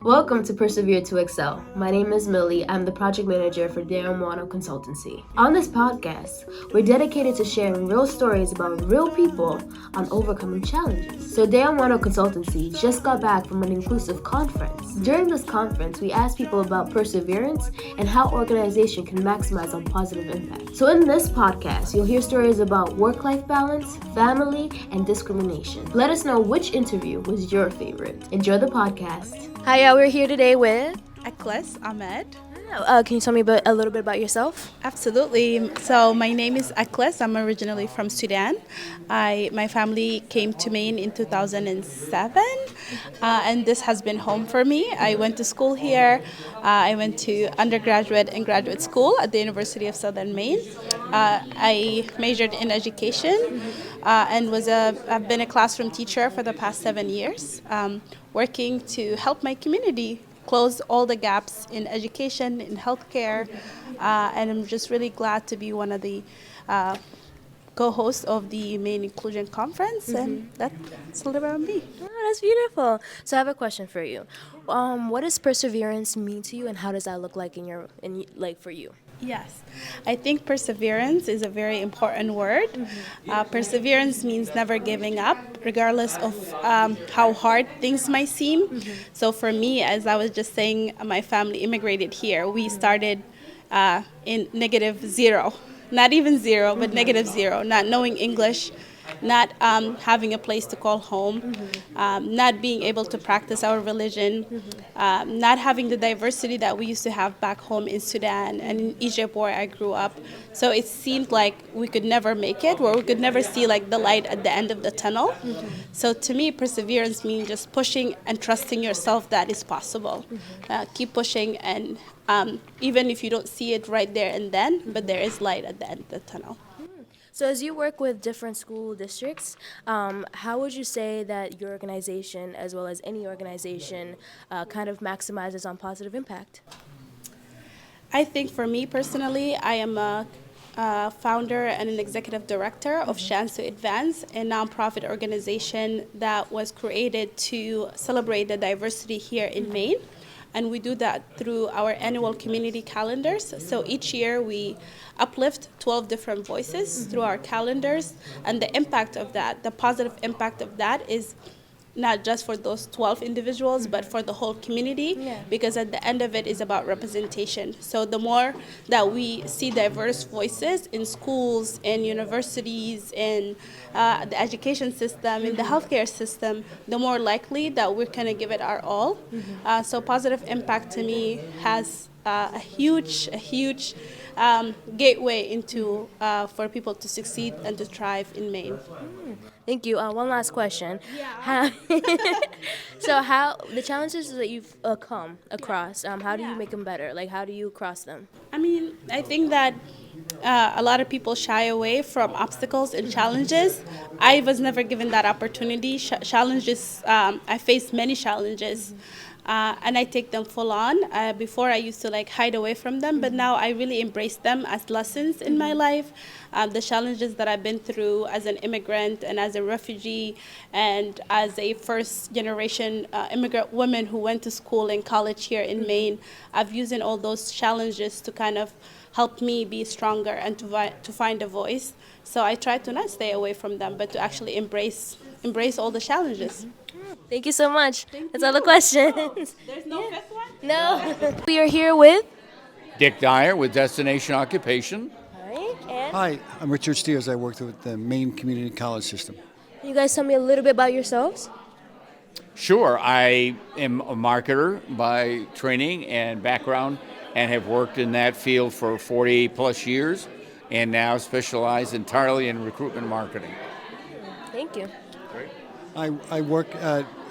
Welcome to Persevere to Excel. My name is Millie. I'm the project manager for Mwano Consultancy. On this podcast, we're dedicated to sharing real stories about real people on overcoming challenges. So Mwano Consultancy just got back from an inclusive conference. During this conference, we asked people about perseverance and how organization can maximize on positive impact. So in this podcast, you'll hear stories about work-life balance, family, and discrimination. Let us know which interview was your favorite. Enjoy the podcast. Hi, we're here today with Akles Ahmed. Can you tell me a little bit about yourself? Absolutely. So my name is Akles. I'm originally from Sudan. My family came to Maine in 2007, and this has been home for me. I went to school here. I went to undergraduate and graduate school at the University of Southern Maine. I majored in education and I've been a classroom teacher for the past 7 years, working to help my community close all the gaps in education, in healthcare, and I'm just really glad to be one of the co-hosts of the Maine Inclusion Conference, and that's a little bit about me. Oh, that's beautiful. So I have a question for you. What does perseverance mean to you, and how does that look like for you? Yes, I think perseverance is a very important word. Perseverance means never giving up, regardless of how hard things might seem. So for me, as I was just saying, my family immigrated here. We started in -0, not even zero, but -0, not knowing English, not having a place to call home, not being able to practice our religion, not having the diversity that we used to have back home in Sudan and in Egypt where I grew up. So it seemed like we could never make it, or we could never see like the light at the end of the tunnel. So to me, perseverance means just pushing and trusting yourself that it's possible. Keep pushing, and even if you don't see it right there and then, but there is light at the end of the tunnel. So as you work with different school districts, how would you say that your organization, as well as any organization, kind of maximizes on positive impact? I think for me personally, I am a founder and an executive director of Chance to Advance, a nonprofit organization that was created to celebrate the diversity here in Maine. And we do that through our annual community calendars. So each year we uplift 12 different voices through our calendars. And the impact of that, the positive impact of that, is not just for those 12 individuals, but for the whole community, because at the end of it is about representation. So the more that we see diverse voices in schools, in universities, in the education system, in the healthcare system, the more likely that we're going to give it our all. So positive impact to me has a huge gateway into for people to succeed and to thrive in Maine. Thank you. One last question. How the challenges that you've come across, how do you make them better? Like, how do you cross them? I mean, I think that a lot of people shy away from obstacles and challenges. I was never given that opportunity. Challenges, I faced many challenges. And I take them full on. Before I used to hide away from them, but now I really embrace them as lessons in my life. The challenges that I've been through as an immigrant and as a refugee and as a first generation immigrant woman who went to school and college here in Maine, I've used all those challenges to kind of help me be stronger and to find a voice. So I try to not stay away from them, but to actually embrace all the challenges. Thank you so much. That's all the questions. There's no fifth one? No. We are here with Dick Dyer with Destination Occupation. Hi, I'm Richard Steers. I work with the Maine Community College System. Can you guys tell me a little bit about yourselves? Sure, I am a marketer by training and background and have worked in that field for 40 plus years and now specialize entirely in recruitment marketing. Thank you. I work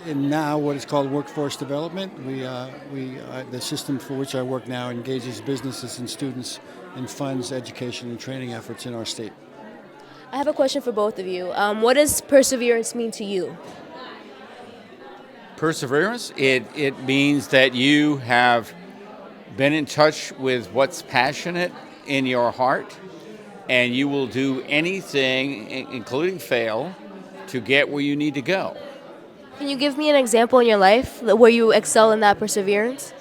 in now what is called workforce development. The system for which I work now engages businesses and students in funds, education, and training efforts in our state. I have a question for both of you. What does perseverance mean to you? Perseverance, it means that you have been in touch with what's passionate in your heart, and you will do anything, including fail, to get where you need to go. Can you give me an example in your life where you excel in that perseverance?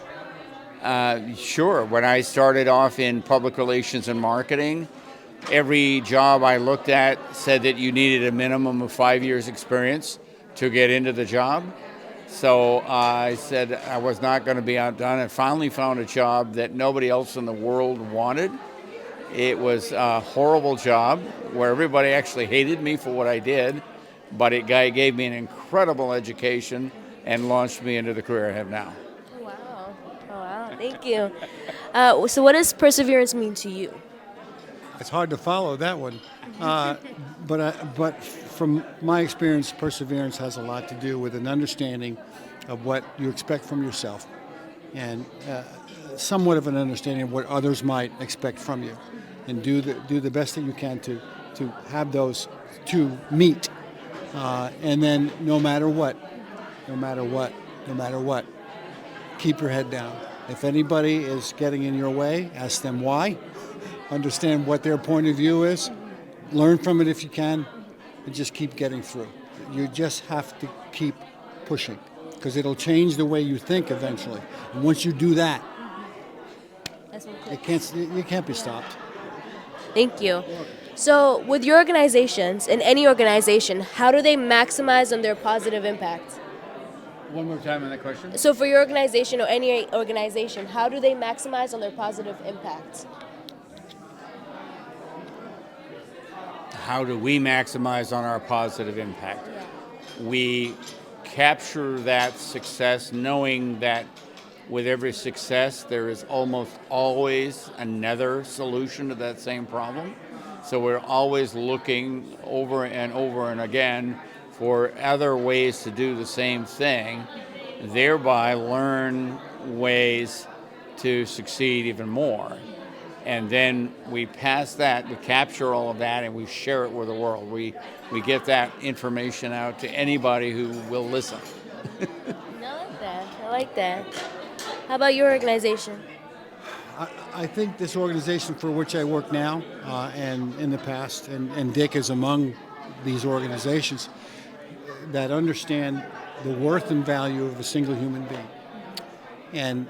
Sure. When I started off in public relations and marketing, every job I looked at said that you needed a minimum of 5 years experience to get into the job. So I said I was not going to be outdone, and finally found a job that nobody else in the world wanted. It was a horrible job where everybody actually hated me for what I did, but it gave me an incredible education and launched me into the career I have now. Oh, wow. Oh, wow. Thank you. So what does perseverance mean to you? It's hard to follow that one, but from my experience, perseverance has a lot to do with an understanding of what you expect from yourself, and somewhat of an understanding of what others might expect from you, and do the best that you can to have those two meet, and then no matter what, keep your head down. If anybody is getting in your way, ask them why. Understand what their point of view is, learn from it if you can, and just keep getting through. You just have to keep pushing, because it'll change the way you think eventually. And once you do that, you can't be stopped. Thank you. So with your organizations, in any organization, how do they maximize on their positive impact? One more time on that question. So for your organization or any organization, how do they maximize on their positive impact? How do we maximize on our positive impact? We capture that success knowing that with every success there is almost always another solution to that same problem. So we're always looking over and again for other ways to do the same thing, thereby learn ways to succeed even more. And then we pass that, we capture all of that, and we share it with the world. We get that information out to anybody who will listen. I like that. How about your organization? I think this organization for which I work now, and in the past, and Dick is among these organizations that understand the worth and value of a single human being. And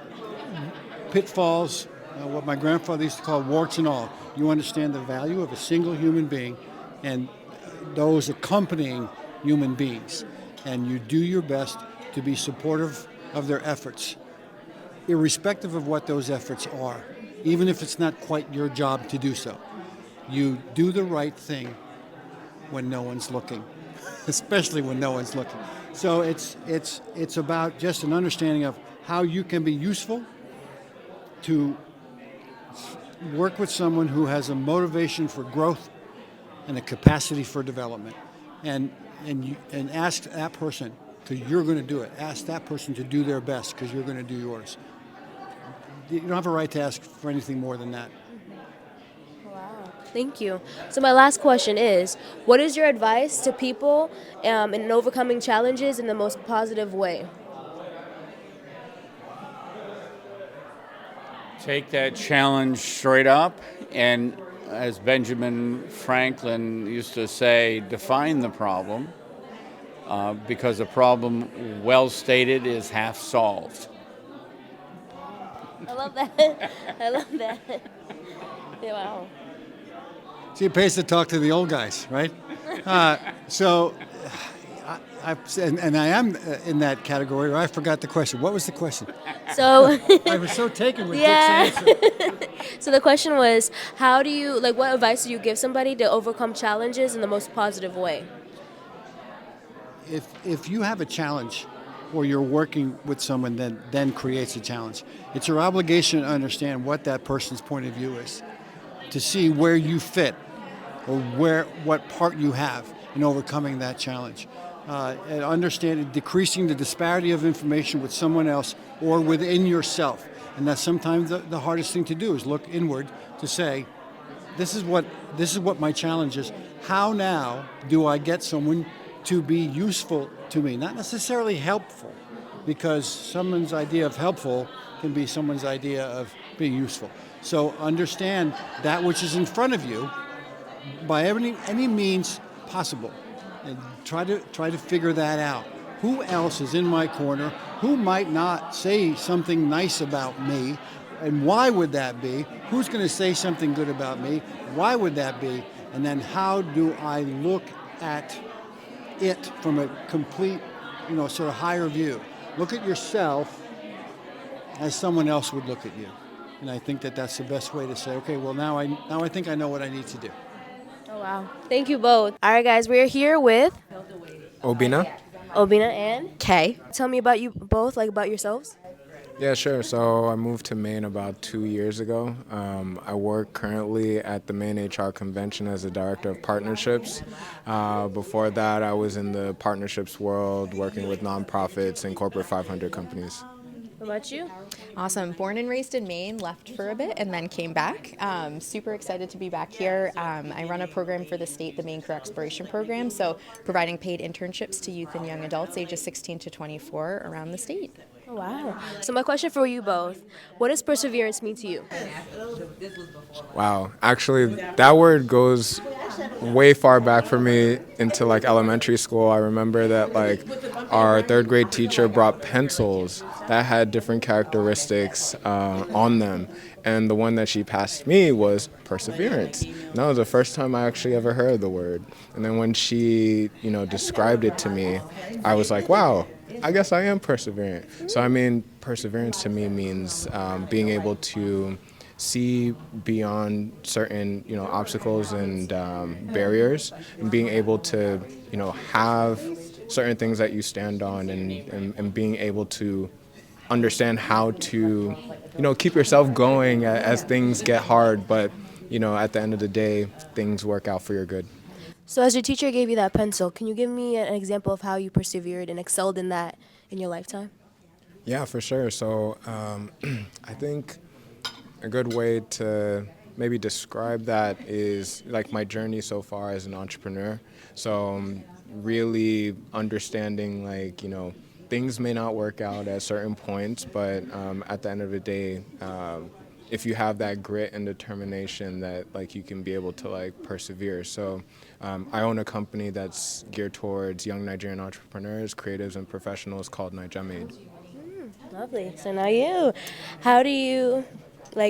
pitfalls, what my grandfather used to call warts and all. You understand the value of a single human being and those accompanying human beings. And you do your best to be supportive of their efforts, irrespective of what those efforts are, even if it's not quite your job to do so. You do the right thing when no one's looking, especially when no one's looking. So it's about just an understanding of how you can be useful to work with someone who has a motivation for growth and a capacity for development, and ask that person, because you're going to do it. Ask that person to do their best because you're going to do yours. You don't have a right to ask for anything more than that. Wow, thank you. So my last question is, what is your advice to people in overcoming challenges in the most positive way? Take that challenge straight up, and as Benjamin Franklin used to say, define the problem, because a problem well stated is half solved. I love that. I love that. Yeah, wow. See, it pays to talk to the old guys, right? So, I am in that category. I forgot the question. What was the question? So I was so taken with yeah. Dick's answer. So the question was, how do you what advice do you give somebody to overcome challenges in the most positive way? If you have a challenge, or you're working with someone that then creates a challenge, it's your obligation to understand what that person's point of view is, to see where you fit, or what part you have in overcoming that challenge. And understanding, decreasing the disparity of information with someone else or within yourself. And that's sometimes the hardest thing to do, is look inward to say, this is what my challenge is. How now do I get someone to be useful to me? Not necessarily helpful, because someone's idea of helpful can be someone's idea of being useful. So understand that which is in front of you by any means possible, and try to figure that out. who else is in my corner, who might not say something nice about me, and why would that be? Who's going to say something good about me? Why would that be? And then how do I look at it from a complete, sort of higher view? Look at yourself as someone else would look at you. And I think that that's the best way to say, okay, well, now I think I know what I need to do. Oh, wow. Thank you both. All right, guys, we're here with Obina? Obina and Kay. Tell me about you both, like about yourselves. Yeah, sure. So I moved to Maine about 2 years ago. I work currently at the Maine HR Convention as a director of partnerships. Before that, I was in the partnerships world working with nonprofits and corporate 500 companies. What about you? Awesome. Born and raised in Maine, left for a bit, and then came back. Super excited to be back here. I run a program for the state, the Maine Career Exploration Program, so providing paid internships to youth and young adults ages 16 to 24 around the state. Oh, wow. So my question for you both, what does perseverance mean to you? Wow. Actually, that word goes way far back for me into like elementary school. I remember that like our third grade teacher brought pencils that had different characteristics on them. And the one that she passed me was perseverance. And that was the first time I actually ever heard the word. And then when she, described it to me, I was like, wow, I guess I am perseverant. So I mean, perseverance to me means being able to see beyond certain, obstacles and barriers, and being able to, have certain things that you stand on, and being able to understand how to, keep yourself going as things get hard, but, at the end of the day, things work out for your good. So as your teacher gave you that pencil, can you give me an example of how you persevered and excelled in that in your lifetime? Yeah, for sure. So I think a good way to maybe describe that is like my journey so far as an entrepreneur. So really understanding like, things may not work out at certain points, but at the end of the day, if you have that grit and determination that like you can be able to like persevere. So I own a company that's geared towards young Nigerian entrepreneurs, creatives, and professionals called Nigerian. Lovely. So now you, how do you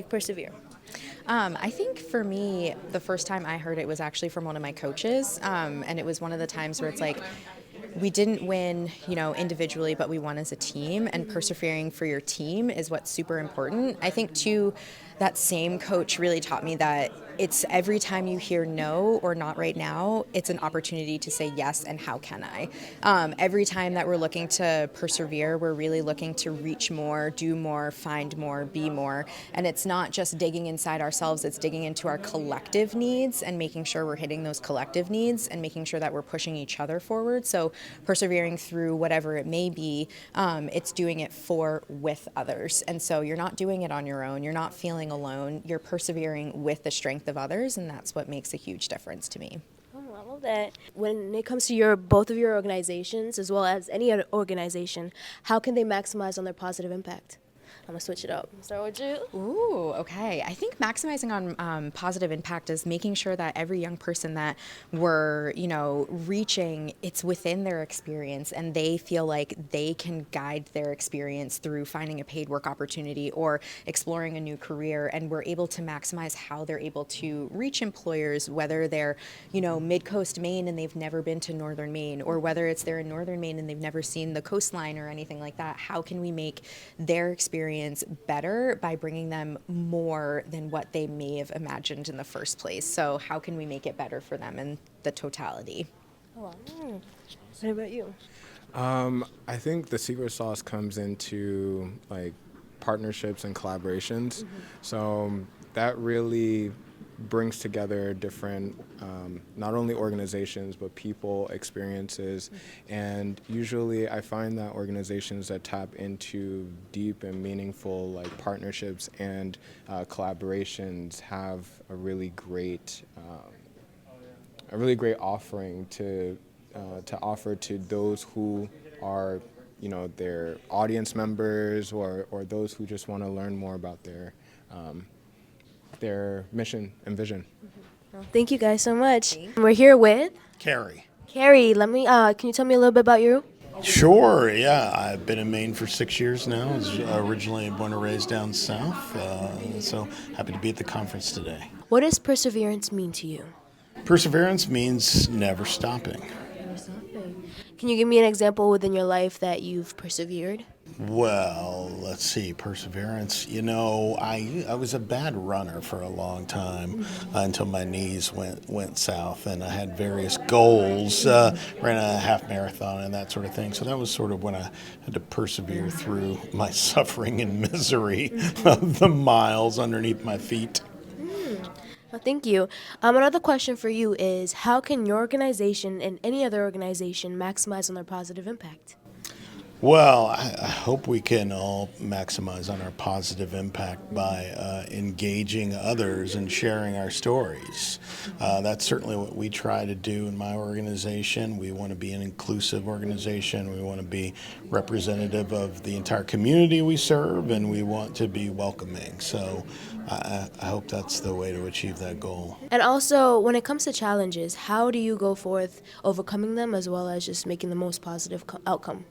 persevere? I think for me, the first time I heard it was actually from one of my coaches, and it was one of the times where it's like, we didn't win, individually, but we won as a team, and persevering for your team is what's super important. I think, too, that same coach really taught me that it's every time you hear no or not right now, it's an opportunity to say yes and how can I. Every time that we're looking to persevere, we're really looking to reach more, do more, find more, be more. And it's not just digging inside ourselves, it's digging into our collective needs and making sure we're hitting those collective needs and making sure that we're pushing each other forward. So persevering through whatever it may be, it's doing it with others. And so you're not doing it on your own, you're not feeling alone, you're persevering with the strength of others, and that's what makes a huge difference to me. Oh, I love that. When it comes to both of your organizations, as well as any other organization, how can they maximize on their positive impact? I'm going to switch it up. Start with you. Ooh, okay. I think maximizing on positive impact is making sure that every young person that we're, reaching, it's within their experience and they feel like they can guide their experience through finding a paid work opportunity or exploring a new career, and we're able to maximize how they're able to reach employers, whether they're, mid-coast Maine and they've never been to northern Maine, or whether it's they're in northern Maine and they've never seen the coastline or anything like that. How can we make their experience better by bringing them more than what they may have imagined in the first place? So how can we make it better for them in the totality? Oh, wow. What about you? I think the secret sauce comes into like partnerships and collaborations. So that really brings together different, not only organizations, but people, experiences. And usually I find that organizations that tap into deep and meaningful like partnerships and collaborations have a really great offering to offer to those who are, their audience members or those who just want to learn more about their mission and vision. Well, thank you guys so much. We're here with Carrie. Carrie. Can you tell me a little bit about you? Sure, yeah. I've been in Maine for 6 years now. I was originally born and raised down south, so happy to be at the conference today. What does perseverance mean to you? Perseverance means never stopping. Can you give me an example within your life that you've persevered? Well, let's see, perseverance. You know, I was a bad runner for a long time until my knees went south, and I had various goals, ran a half marathon and that sort of thing. So that was sort of when I had to persevere through my suffering and misery of the miles underneath my feet. Well, thank you. Another question for you is, how can your organization and any other organization maximize on their positive impact? Well, I hope we can all maximize on our positive impact by engaging others and sharing our stories. That's certainly what we try to do in my organization. We want to be an inclusive organization. We want to be representative of the entire community we serve, and we want to be welcoming. So I hope that's the way to achieve that goal. And also, when it comes to challenges, how do you go forth overcoming them as well as just making the most positive outcome?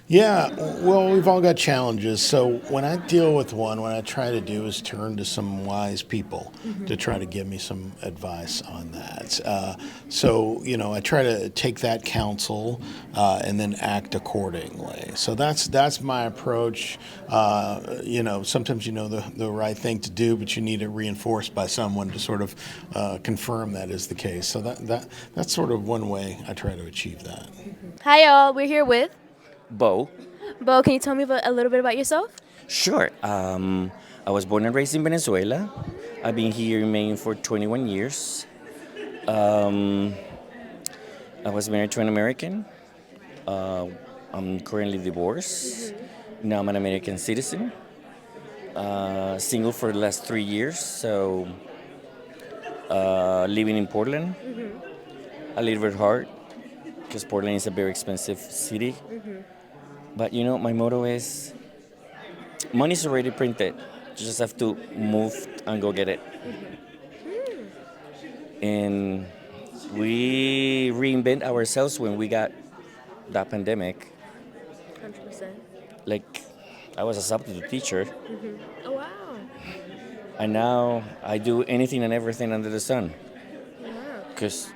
Yeah, well, we've all got challenges. So when I deal with one, what I try to do is turn to some wise people to try to give me some advice on that. I try to take that counsel and then act accordingly. So that's my approach. Sometimes you know the right thing to do, but you need it reinforced by someone to sort of confirm that is the case. So that's sort of one way I try to achieve that. Hi, y'all. We're here with Bo. Bo. Can you tell me a little bit about yourself? Sure. I was born and raised in Venezuela. I've been here in Maine for 21 years. I was married to an American. I'm currently divorced. Now I'm an American citizen. Single for the last 3 years, so living in Portland. A little bit hard because Portland is a very expensive city. But my motto is money's already printed. You just have to move and go get it. And we reinvent ourselves when we got that pandemic. 100%. Like, I was a substitute teacher. Oh, wow. And now I do anything and everything under the sun. Because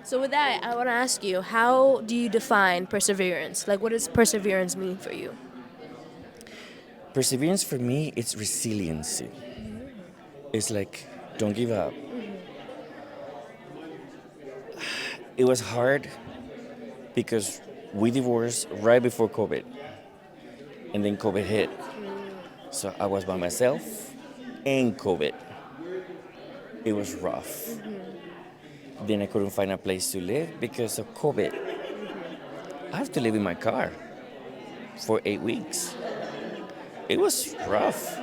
So with that, I want to ask you, how do you define perseverance? Like, what does perseverance mean for you? perseverance for me, it's resiliency. It's like, don't give up. It was hard because we divorced right before COVID. And then COVID hit. So I was by myself and COVID. It was rough. Then I couldn't find a place to live because of COVID. I have to live in my car for 8 weeks. It was rough.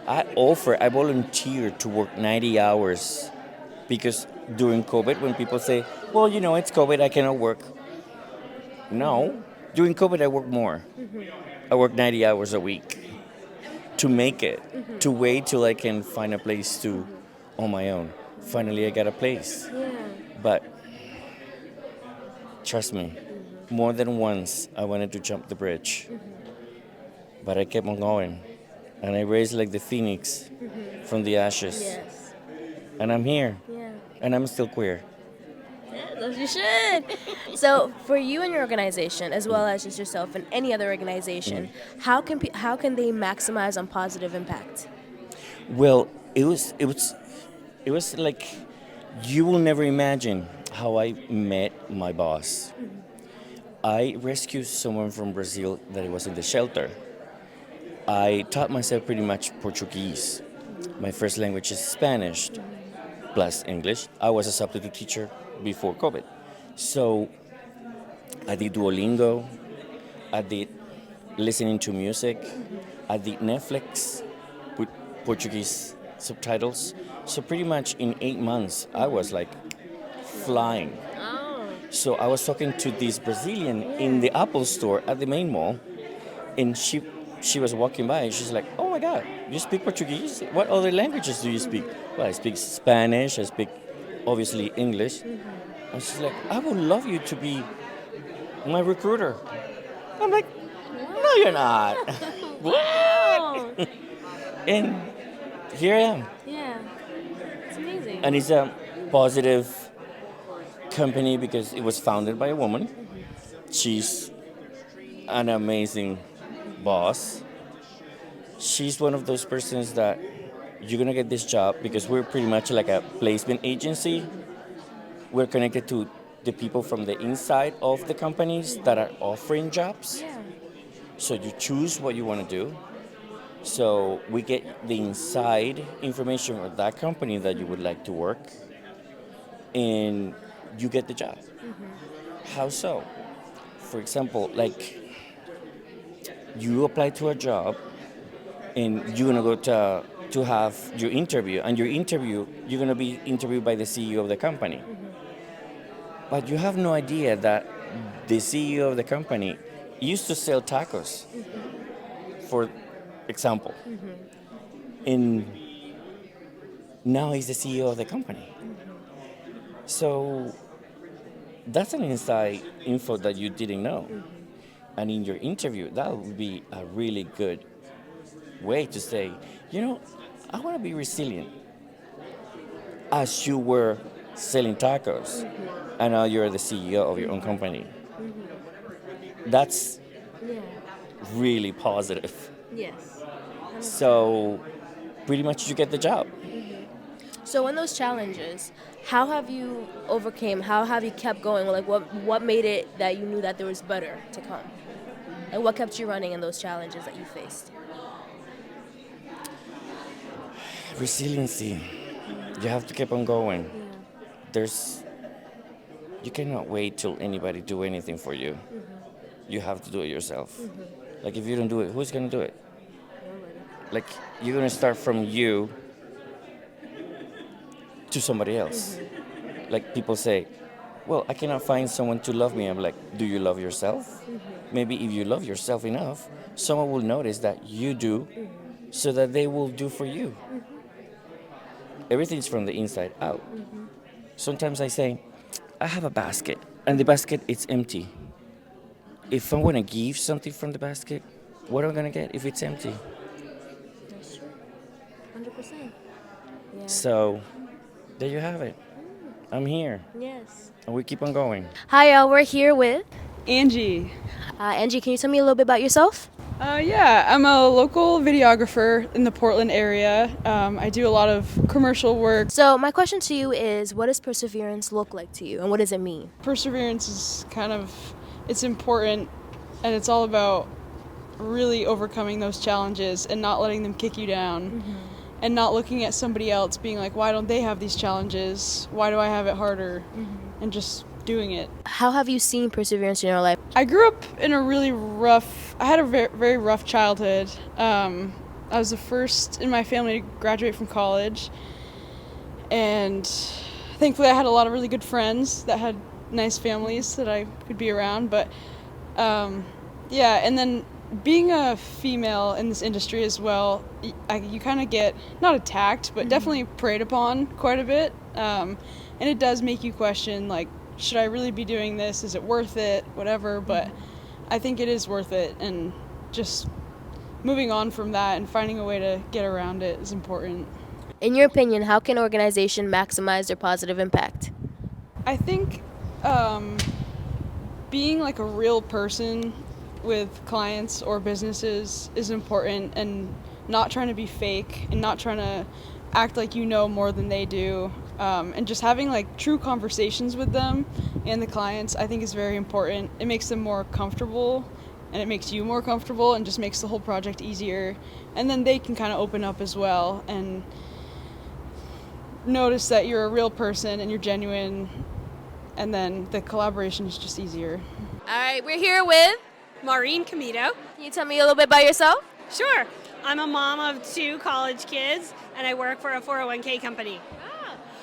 I volunteered to work 90 hours because during COVID, when people say, well, you know, it's COVID, I cannot work. No, during COVID, I worked more. I worked 90 hours a week to make it, to wait till I can find a place to on my own. Finally, I got a place. But trust me, more than once, I wanted to jump the bridge. But I kept on going. And I raised like the phoenix from the ashes. Yes. And I'm here. Yeah. And I'm still queer. Yes, you should. So, for you and your organization, as well as just yourself and any other organization, how can they maximize on positive impact? Well, it was like, you will never imagine how I met my boss. I rescued someone from Brazil that was in the shelter. I taught myself pretty much Portuguese. My first language is Spanish, plus English. I was a substitute teacher before COVID. So I did Duolingo, I did listening to music, I did Netflix with Portuguese subtitles. So pretty much in 8 months, I was like flying. So I was talking to this Brazilian in the Apple store at the main mall, and she was walking by and she's like, oh my God, you speak Portuguese? What other languages do you speak? Well, I speak Spanish, I speak obviously English. And she's like, I would love you to be my recruiter. I'm like, no, you're not. What? And here I am. Yeah. It's amazing. And it's a positive company because it was founded by a woman. She's an amazing boss. She's one of those persons that you're gonna get this job because we're pretty much like a placement agency. We're connected to the people from the inside of the companies that are offering jobs. Yeah. So you choose what you want to do. So we get the inside information of that company that you would like to work, and you get the job. How so? For example, like you apply to a job, and you're gonna go to have your interview, and your interview you're gonna be interviewed by the CEO of the company. But you have no idea that the CEO of the company used to sell tacos, for example. And now he's the CEO of the company. So that's an inside info that you didn't know. And in your interview, that would be a really good way to say, I want to be resilient. As you were selling tacos, and now you're the CEO of your own company. That's Yeah. really positive. Yes. So pretty much you get the job. So in those challenges, how have you overcame? How have you kept going? Like what made it that you knew that there was better to come? And what kept you running in those challenges that you faced? Resiliency. You have to keep on going. You cannot wait till anybody do anything for you. You have to do it yourself. Like if you don't do it, who's gonna do it? Like you're gonna start from you to somebody else. Like people say, well, I cannot find someone to love me. I'm like, do you love yourself? Maybe if you love yourself enough, someone will notice that you do, so that they will do for you. Everything's from the inside out. Sometimes I say, I have a basket, and the basket is empty. If I want to give something from the basket, what am I going to get if it's empty? That's true. 100%. Yeah. So, there you have it. I'm here, Yes. and we keep on going. Hi, y'all. We're here with Angie. Angie. Can you tell me a little bit about yourself? Yeah, I'm a local videographer in the Portland area. I do a lot of commercial work. So my question to you is, what does perseverance look like to you, and what does it mean? Perseverance is it's important, and it's all about really overcoming those challenges and not letting them kick you down, and not looking at somebody else being like, why don't they have these challenges? Why do I have it harder? And just doing it. How have you seen perseverance in your life? I grew up in I had a very, very rough childhood. I was the first in my family to graduate from college, and thankfully I had a lot of really good friends that had nice families that I could be around. But and then being a female in this industry as well, you kind of get, not attacked, but definitely preyed upon quite a bit. And it does make you question, like, should I really be doing this? Is it worth it? Whatever. But I think it is worth it, and just moving on from that and finding a way to get around it is important. In your opinion, how can an organization maximize their positive impact? I think being like a real person with clients or businesses is important, and not trying to be fake and not trying to act like you know more than they do, and just having like true conversations with them and the clients, I think is very important. It makes them more comfortable, and it makes you more comfortable, and just makes the whole project easier. And then they can kind of open up as well and notice that you're a real person and you're genuine, and then the collaboration is just easier. All right, we're here with Maureen Camito. Can you tell me a little bit about yourself? Sure. I'm a mom of 2 college kids, and I work for a 401k company.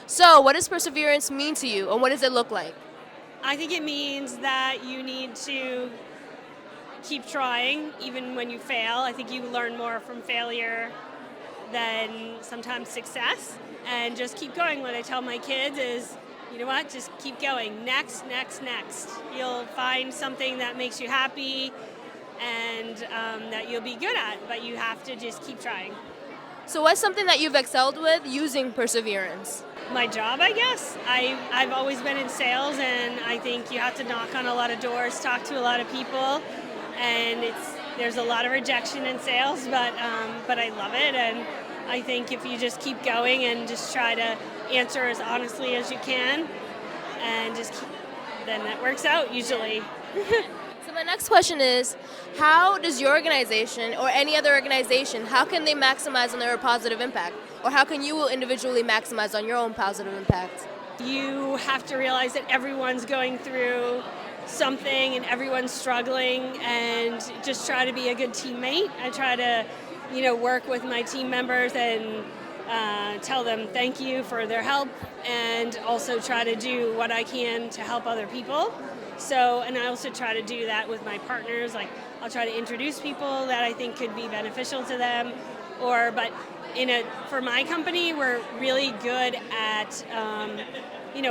So, what does perseverance mean to you, and what does it look like? I think it means that you need to keep trying, even when you fail. I think you learn more from failure than sometimes success. And just keep going. What I tell my kids is, you know what, just keep going. Next, next, next. You'll find something that makes you happy, and that you'll be good at, but you have to just keep trying. So what's something that you've excelled with using perseverance? My job, I guess. I've always been in sales, and I think you have to knock on a lot of doors, talk to a lot of people, and there's a lot of rejection in sales, but I love it, and I think if you just keep going and just try to answer as honestly as you can, and then that works out usually. So my next question is, how does your organization or any other organization, how can they maximize on their positive impact? Or how can you individually maximize on your own positive impact? You have to realize that everyone's going through something and everyone's struggling, and just try to be a good teammate. I try to, work with my team members and tell them thank you for their help, and also try to do what I can to help other people. And I also try to do that with my partners. Like, I'll try to introduce people that I think could be beneficial to them. But for my company, we're really good at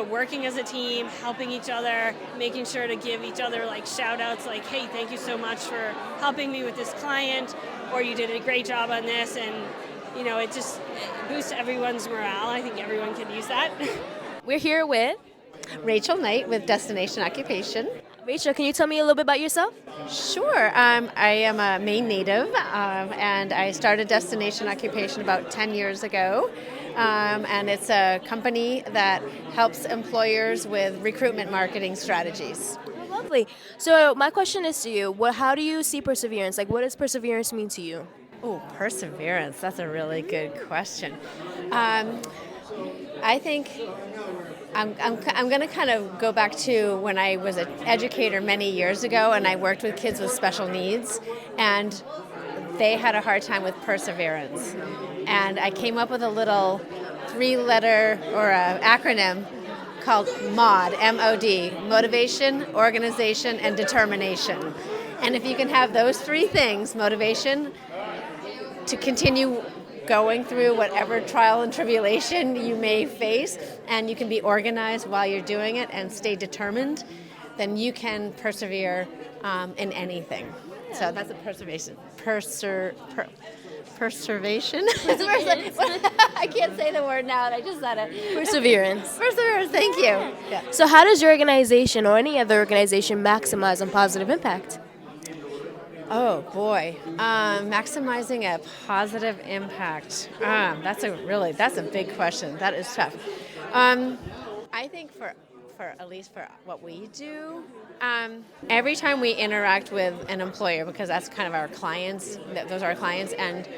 working as a team, helping each other, making sure to give each other like shout outs, like, hey, thank you so much for helping me with this client, or you did a great job on this. And it just boosts everyone's morale. I think everyone could use that. We're here with Rachel Knight with Destination Occupation. Rachel, can you tell me a little bit about yourself? Sure. I am a Maine native, and I started Destination Occupation about 10 years ago. And it's a company that helps employers with recruitment marketing strategies. Oh, lovely. So my question is to you, how do you see perseverance? Like, what does perseverance mean to you? Oh, perseverance. That's a really good question. I think I'm going to kind of go back to when I was an educator many years ago, and I worked with kids with special needs, and they had a hard time with perseverance. And I came up with a little 3-letter or an acronym called MOD, M-O-D, Motivation, Organization, and Determination. And if you can have those 3 things, motivation to continue going through whatever trial and tribulation you may face, and you can be organized while you're doing it and stay determined, then you can persevere in anything. Yeah. So that's a preservation. Preservation? I can't say the word now, and I just said it. Perseverance. Perseverance, thank you. Yeah. So how does your organization or any other organization maximize on positive impact? Oh boy, maximizing a positive impact. That's a big question. That is tough. I think for at least for what we do, every time we interact with an employer, because that's kind of our clients, those are our clients, and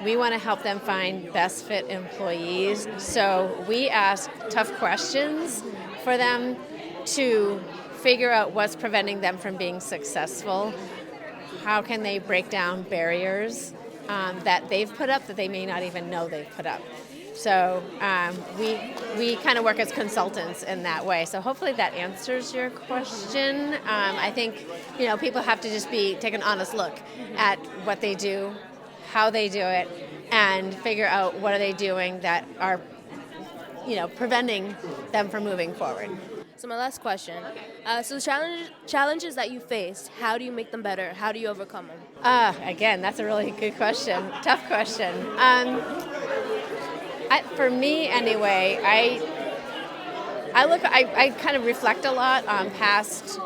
we want to help them find best fit employees. So we ask tough questions for them to figure out what's preventing them from being successful. How can they break down barriers that they've put up that they may not even know they've put up? So we kind of work as consultants in that way. So hopefully that answers your question. I think people have to just take an honest look at what they do, how they do it, and figure out what are they doing that are preventing them from moving forward. So my last question. So the challenges that you faced, how do you make them better? How do you overcome them? Again, that's a really good question. Tough question. For me, anyway, I kind of reflect a lot on past,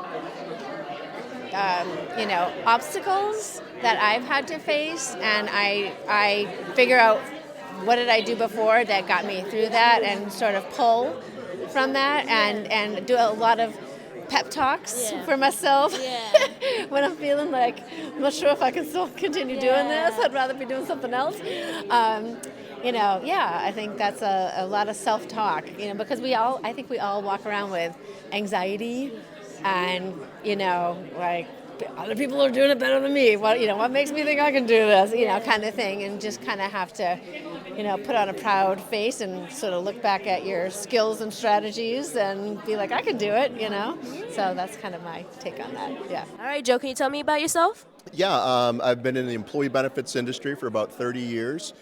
obstacles that I've had to face, and I figure out what did I do before that got me through that, and sort of pull from that, and do a lot of pep talks for myself when I'm feeling like I'm not sure if I can still continue doing this. I'd rather be doing something else. I think that's a lot of self-talk, because I think we all walk around with anxiety, and like other people are doing it better than me. What makes me think I can do this? Kind of thing, and just kind of have to put on a proud face and sort of look back at your skills and strategies and be like, I can do it, So that's kind of my take on that, yeah. All right, Joe, can you tell me about yourself? Yeah, I've been in the employee benefits industry for about 30 years,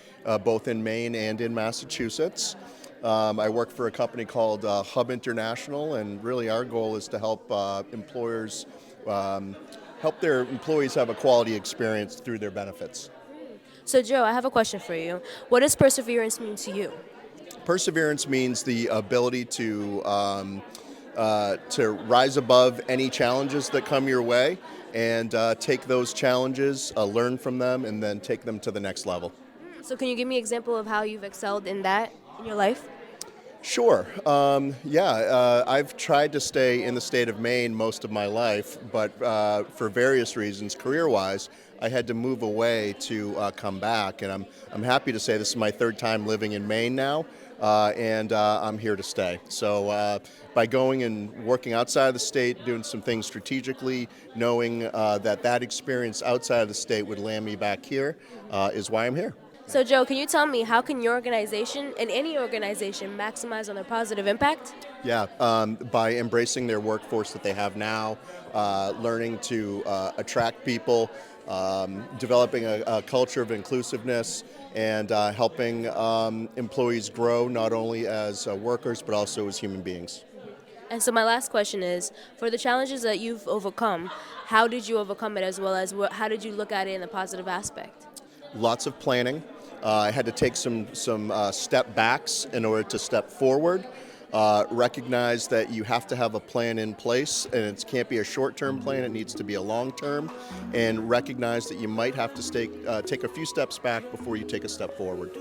both in Maine and in Massachusetts. I work for a company called Hub International, and really our goal is to help employers help their employees have a quality experience through their benefits. So, Joe, I have a question for you. What does perseverance mean to you? Perseverance means the ability to rise above any challenges that come your way and take those challenges, learn from them, and then take them to the next level. So, can you give me an example of how you've excelled in that in your life? Sure. I've tried to stay in the state of Maine most of my life, but for various reasons, career-wise, I had to move away to come back. And I'm happy to say this is my third time living in Maine now, and I'm here to stay. So by going and working outside of the state, doing some things strategically, knowing that experience outside of the state would land me back here is why I'm here. So, Joe, can you tell me how can your organization and any organization maximize on their positive impact? Yeah, by embracing their workforce that they have now, learning to attract people, developing a culture of inclusiveness, and helping employees grow not only as workers but also as human beings. And so my last question is, for the challenges that you've overcome, how did you overcome it, as well as how did you look at it in a positive aspect? Lots of planning. I had to take some step backs in order to step forward. Recognize that you have to have a plan in place, and it can't be a short-term plan, it needs to be a long-term, and recognize that you might have to take a few steps back before you take a step forward.